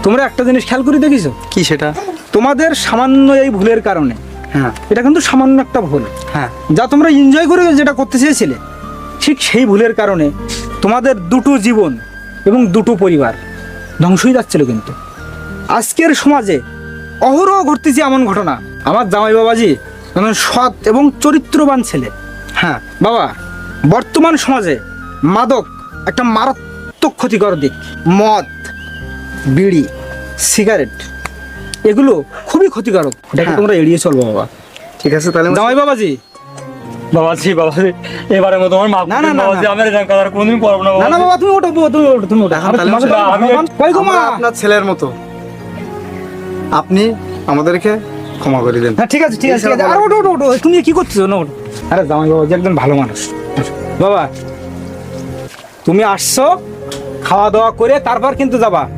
তোমরা একটা জিনিস খেয়াল করে দেখিছো? কি সেটা? তোমাদের সামান্য এই ভুলের কারণে, হ্যাঁ এটা কিন্তু সামান্য একটা ভুল, হ্যাঁ, যা তোমরা এনজয় করে যেটা করতে চেয়েছিলে, ঠিক সেই ভুলের কারণে তোমাদের দুটো জীবন এবং দুটো পরিবার ধ্বংস হয়ে যাচ্ছিল। কিন্তু আজকের সমাজে অহরহ ঘটতেছে এমন ঘটনা। আমার জামাই বাবাজি যেমন সৎ এবং চরিত্রবান ছেলে। হ্যাঁ বাবা, বর্তমান সমাজে মাদক একটা মারাত্মক ক্ষতিকর দিক। মদ, বিড়ি, সিগারেট এগুলো খুবই ক্ষতিকারক। এটাকে হ্যাঁ। তোমরা এড়িয়ে চলবো বাবা। ঠিক আছে তাহলে জামাই বাবাজি, বাবাজি বাবাজি এবারে মতো আমার মাফ না, করে না, দিন না, বাবাজি, না। আমি এরকম কথা আর কোনোদিন করবো না না না বাবাজি। বাবা, তুমি ওঠো বাবা, তুমি ওঠো, তুমি ওঠো। দেখো, তাহলে তোমাকে আমি- ভগবান- কই গো মা? আমরা আপনার ছেলের মতো, আপনি আমাদেরকে ক্ষমা করে দেন। হ্যাঁ ঠিক আছে, ঠিক আছে, ঠিক আছে। আর ওঠো ওঠো ওঠো, তুমি কি করতেছো না? ওঠো। আরে জামাই বাবাজি একজন ভালো মানুষ। বাবা, তুমি আসছো, খাওয়া দাওয়া করে তারপর কিন্তু যাবা।